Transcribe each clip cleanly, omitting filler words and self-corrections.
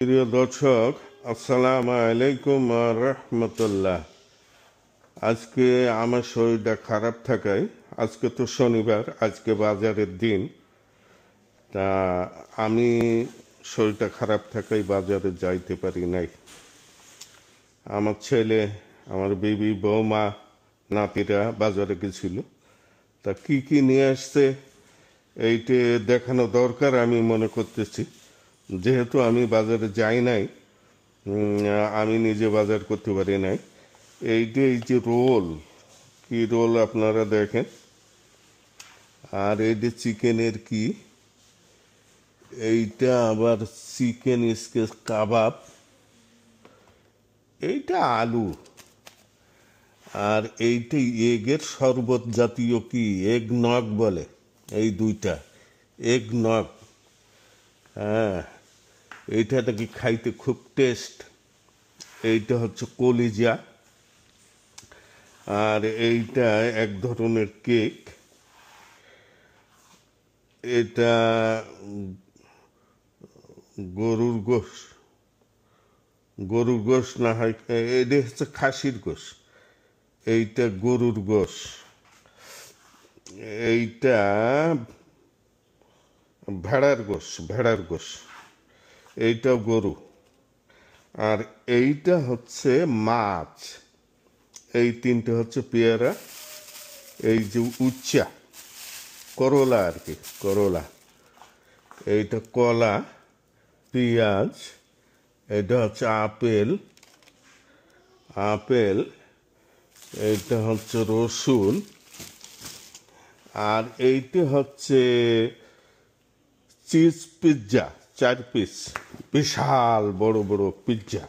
প্রিয় দর্শক, আসসালামু আলাইকুম রহমতুল্লাহ। আজকে আমার শরীরটা খারাপ থাকায়, আজকে তো শনিবার, আজকে বাজারের দিন, তা আমি শরীরটা খারাপ থাকায় বাজারে যাইতে পারি নাই। আমার ছেলে, আমার বিবি, বৌমা, নাতিরা বাজারে গেছিল। তা কি কি নিয়ে আসছে এইটা দেখানো দরকার আমি মনে করতেছি। যেহেতু আমি বাজারে যাই নাই, আমি নিজে বাজার করতে পারি নাই। এই যে রোল, কি রোল আপনারা দেখেন, আর এই যে চিকেনের কি, এইটা আবার চিকেন স্কেচ কাবাব, এইটা আলু, আর এইটা এগের শরবত জাতীয় কি এগ নগ বলে, এই দুইটা এগ নগ। হ্যাঁ, এইটা নাকি খাইতে খুব টেস্ট। এইটা হচ্ছে কলিজা, আর এইটা এক ধরনের কেক। এটা গরুর গোশ, গরুর গোশ না হয়, এটা হচ্ছে খাসির গোশ, এইটা গরুর গোশ, এইটা ভেড়ার গোশ, এইটা গরু, আর এইটা হচ্ছে মাছ। এই তিনটে হচ্ছে পেয়ারা, এই যে উচ্চা করলা আর কি, করলা, এইটা কলা, পেঁয়াজ, এটা হচ্ছে আপেল, এইটা হচ্ছে রসুন, আর এইটা হচ্ছে চিজ পিৎজা, 4 পিস, বিশাল বড় বড় পিৎজা।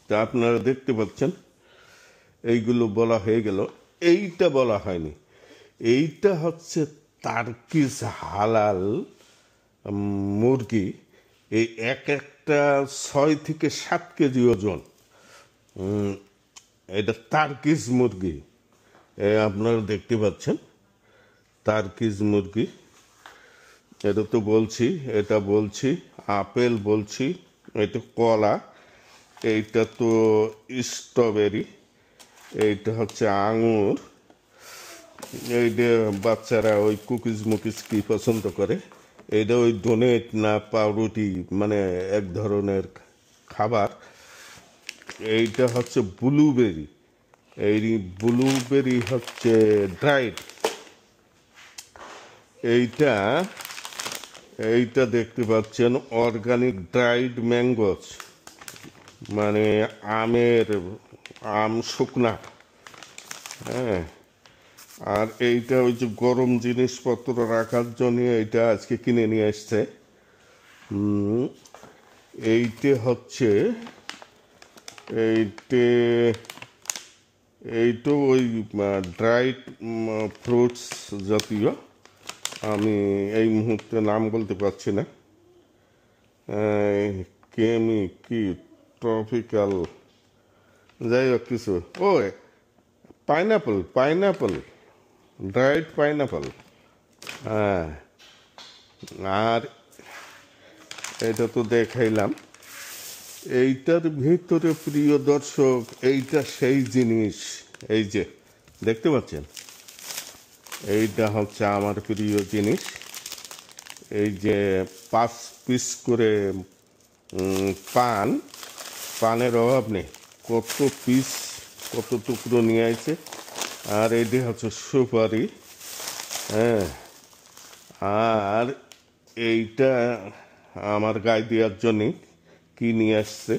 তা আপনারা দেখতে পাচ্ছেন, এইগুলো বলা হয়ে গেল। এইটা বলা হয়নি, এইটা হচ্ছে তার্কিশ হালাল মুরগি। এই একটা 6 থেকে 7 কেজি ওজন। এটা তার্কিশ মুরগি, আপনারা দেখতে পাচ্ছেন, তার্কিশ মুরগি। এটা তো বলছি, এটা বলছি আপেল, বলছি এটা কলা, এইটা তো স্ট্রবেরি, এইটা হচ্ছে আঙুর, এইটা বাচ্চারা ওই কুকিজ মুকিজ কি পছন্দ করে, এইটা ওই ডোনেট না পাউরুটি, মানে এক ধরনের খাবার। এইটা হচ্ছে ব্লুবেরি, এই ব্লুবেরি হচ্ছে ড্রাইড। এইটা দেখতে পাচ্ছেন অর্গানিক ড্রাইড ম্যাঙ্গোস, মানে আম শুকনা। হ্যাঁ, আর এইটা ওই যে গরম জিনিসপত্র রাখার জন্য এইটা আজকে কিনে নিয়ে আসছে। এইটা হচ্ছে এইটা ওই ড্রাইড ফ্রুটস জাতীয়, আমি এই মুহূর্তে নাম বলতে পারছি না। কি ট্রপিক্যাল, যাই হোক কিছু, ও পাইনাপল, ড্রাইড পাইনাপল। হ্যাঁ, আর এটা তো দেখাইলাম। এইটার ভিতরে প্রিয় দর্শক, এইটা সেই জিনিস, এই যে দেখতে পাচ্ছেন, এইটা হচ্ছে আমার প্রিয় জিনিস। এই যে 5 পিস করে পানের অভাব নেই, কত পিস, কত টুকরো নিয়ে আসছে। আর এইটা হচ্ছে সুপারি। হ্যাঁ, আর এইটা আমার গায়ে দেওয়ার জন্যে কি নিয়ে আসছে,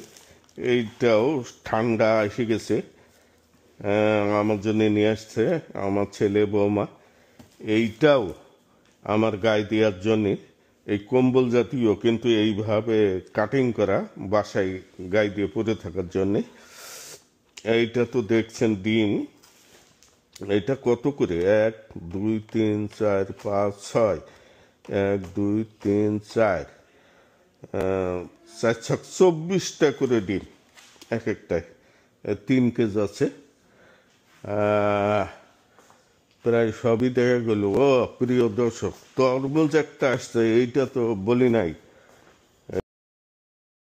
এইটাও ঠান্ডা এসে গেছে, আমার জন্য নিয়ে আসছে আমার ছেলে, বৌমা। এইটাও আমার গায়ে দেওয়ার জন্যে, এই কম্বল জাতীয়, কিন্তু এইভাবে কাটিং করা, বাসায় গায়ে দিয়ে পরে থাকার জন্যে। এইটা তো দেখছেন ডিম, এটা কত করে, 1 2 3 4 5 6, 1 2 3 4, 4 24টা করে ডিম এক একটায়, 3 কেজি আছে। প্রায় সবই দেখা গেল। ও প্রিয় দর্শক, তরমুজ একটা আসছে, এইটা তো বলি নাই।